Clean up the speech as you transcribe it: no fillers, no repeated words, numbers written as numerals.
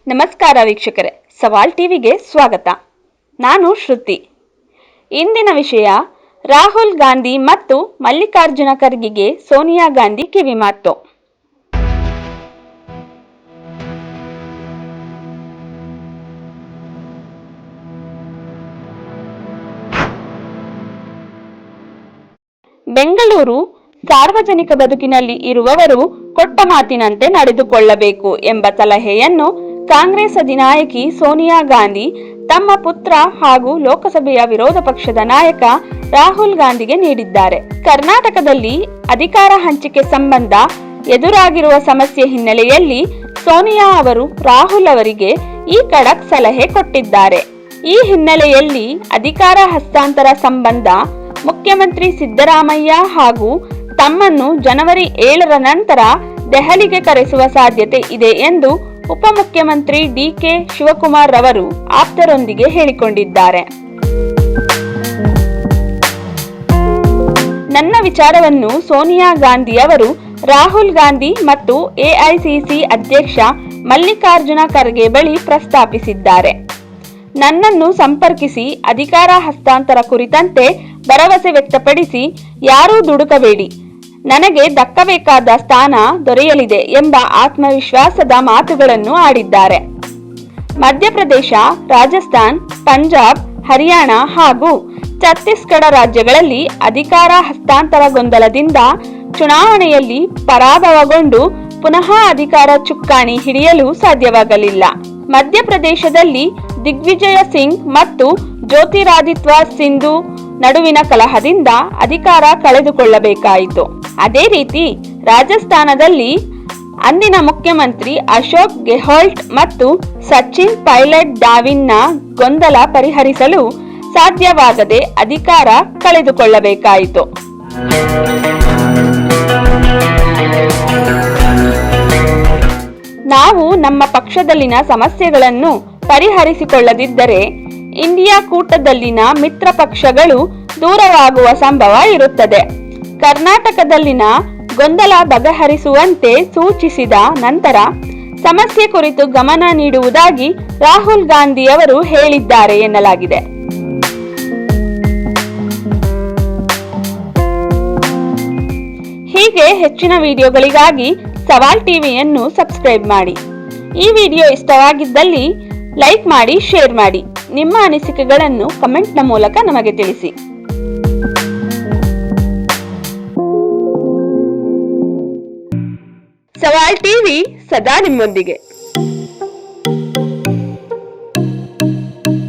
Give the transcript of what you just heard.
ನಮಸ್ಕಾರ ವೀಕ್ಷಕರೇ, ಸವಾಲ್ ಟಿವಿಗೆ ಸ್ವಾಗತ. ನಾನು ಶ್ರುತಿ. ಇಂದಿನ ವಿಷಯ ರಾಹುಲ್ ಗಾಂಧಿ ಮತ್ತು ಮಲ್ಲಿಕಾರ್ಜುನ ಖರ್ಗೆಗೆ ಸೋನಿಯಾ ಗಾಂಧಿ ಕಿವಿಮಾತು. ಬೆಂಗಳೂರು ಸಾರ್ವಜನಿಕ ಬದುಕಿನಲ್ಲಿ ಇರುವವರು ಕೊಟ್ಟ ಮಾತಿನಂತೆ ನಡೆದುಕೊಳ್ಳಬೇಕು ಎಂಬ ಸಲಹೆಯನ್ನು ಕಾಂಗ್ರೆಸ್ ಅಧಿನಾಯಕಿ ಸೋನಿಯಾ ಗಾಂಧಿ ತಮ್ಮ ಪುತ್ರ ಹಾಗೂ ಲೋಕಸಭೆಯ ವಿರೋಧ ಪಕ್ಷದ ನಾಯಕ ರಾಹುಲ್ ಗಾಂಧಿಗೆ ನೀಡಿದ್ದಾರೆ. ಕರ್ನಾಟಕದಲ್ಲಿ ಅಧಿಕಾರ ಹಂಚಿಕೆ ಸಂಬಂಧ ಎದುರಾಗಿರುವ ಸಮಸ್ಯೆ ಹಿನ್ನೆಲೆಯಲ್ಲಿ ಸೋನಿಯಾ ಅವರು ರಾಹುಲ್ ಅವರಿಗೆ ಈ ಖಡಕ್ ಸಲಹೆ ಕೊಟ್ಟಿದ್ದಾರೆ. ಈ ಹಿನ್ನೆಲೆಯಲ್ಲಿ ಅಧಿಕಾರ ಹಸ್ತಾಂತರ ಸಂಬಂಧ ಮುಖ್ಯಮಂತ್ರಿ ಸಿದ್ದರಾಮಯ್ಯ ಹಾಗೂ ತಮ್ಮನ್ನು ಜನವರಿ 7ರ ನಂತರ ದೆಹಲಿಗೆ ಕರೆಸುವ ಸಾಧ್ಯತೆ ಇದೆ ಎಂದು ಉಪಮುಖ್ಯಮಂತ್ರಿ ಡಿಕೆ ಶಿವಕುಮಾರ್ ರವರು ಆಪ್ತರೊಂದಿಗೆ ಹೇಳಿಕೊಂಡಿದ್ದಾರೆ. ನನ್ನ ವಿಚಾರವನ್ನು ಸೋನಿಯಾ ಗಾಂಧಿ ಅವರು ರಾಹುಲ್ ಗಾಂಧಿ ಮತ್ತು ಎಐಸಿಸಿ ಅಧ್ಯಕ್ಷ ಮಲ್ಲಿಕಾರ್ಜುನ ಖರ್ಗೆ ಬಳಿ ಪ್ರಸ್ತಾಪಿಸಿದ್ದಾರೆ. ನನ್ನನ್ನು ಸಂಪರ್ಕಿಸಿ ಅಧಿಕಾರ ಹಸ್ತಾಂತರ ಕುರಿತಂತೆ ಭರವಸೆ ವ್ಯಕ್ತಪಡಿಸಿ ಯಾರೂ ದುಡುಕಬೇಡಿ, ನನಗೆ ದಕ್ಕಬೇಕಾದ ಸ್ಥಾನ ದೊರೆಯಲಿದೆ ಎಂಬ ಆತ್ಮವಿಶ್ವಾಸದ ಮಾತುಗಳನ್ನು ಆಡಿದ್ದಾರೆ. ಮಧ್ಯಪ್ರದೇಶ, ರಾಜಸ್ಥಾನ್, ಪಂಜಾಬ್, ಹರಿಯಾಣ ಹಾಗೂ ಛತ್ತೀಸ್ಗಢ ರಾಜ್ಯಗಳಲ್ಲಿ ಅಧಿಕಾರ ಹಸ್ತಾಂತರ ಗೊಂದಲದಿಂದ ಚುನಾವಣೆಯಲ್ಲಿ ಪರಾಭವಗೊಂಡು ಪುನಃ ಅಧಿಕಾರ ಚುಕ್ಕಾಣಿ ಹಿಡಿಯಲು ಸಾಧ್ಯವಾಗಲಿಲ್ಲ. ಮಧ್ಯಪ್ರದೇಶದಲ್ಲಿ ದಿಗ್ವಿಜಯ ಸಿಂಗ್ ಮತ್ತು ಜ್ಯೋತಿರಾದಿತ್ಯ ಸಿಂಧು ನಡುವಿನ ಕಲಹದಿಂದ ಅಧಿಕಾರ ಕಳೆದುಕೊಳ್ಳಬೇಕಾಯಿತು. ಅದೇ ರೀತಿ ರಾಜಸ್ಥಾನದಲ್ಲಿ ಅಂದಿನ ಮುಖ್ಯಮಂತ್ರಿ ಅಶೋಕ್ ಗೆಹ್ಲೋಟ್ ಮತ್ತು ಸಚಿನ್ ಪೈಲಟ್ ದಾವಿನ್ನ ಗೊಂದಲ ಪರಿಹರಿಸಲು ಸಾಧ್ಯವಾಗದೆ ಅಧಿಕಾರ ಕಳೆದುಕೊಳ್ಳಬೇಕಾಯಿತು. ನಾವು ನಮ್ಮ ಪಕ್ಷದಲ್ಲಿನ ಸಮಸ್ಯೆಗಳನ್ನು ಪರಿಹರಿಸಿಕೊಳ್ಳದಿದ್ದರೆ ಇಂಡಿಯಾ ಕೂಟದಲ್ಲಿನ ಮಿತ್ರ ಪಕ್ಷಗಳು ದೂರವಾಗುವ ಸಂಭವ ಇರುತ್ತದೆ. ಕರ್ನಾಟಕದಲ್ಲಿನ ಗೊಂದಲ ಬಗೆಹರಿಸುವಂತೆ ಸೂಚಿಸಿದ ನಂತರ ಸಮಸ್ಯೆ ಕುರಿತು ಗಮನ ನೀಡುವುದಾಗಿ ರಾಹುಲ್ ಗಾಂಧಿ ಅವರು ಹೇಳಿದ್ದಾರೆ ಎನ್ನಲಾಗಿದೆ. ಹೀಗೆ ಹೆಚ್ಚಿನ ವಿಡಿಯೋಗಳಿಗಾಗಿ ಸವಾಲ್ ಟಿವಿಯನ್ನು ಸಬ್ಸ್ಕ್ರೈಬ್ ಮಾಡಿ. ಈ ವಿಡಿಯೋ ಇಷ್ಟವಾಗಿದ್ದಲ್ಲಿ ಲೈಕ್ ಮಾಡಿ, ಶೇರ್ ಮಾಡಿ. ನಿಮ್ಮ ಅನಿಸಿಕೆಗಳನ್ನು ಕಮೆಂಟ್ನ ಮೂಲಕ ನಮಗೆ ತಿಳಿಸಿ. ಸವಾಲ್ ಟಿವಿ ಸದಾ ನಿಮ್ಮೊಂದಿಗೆ.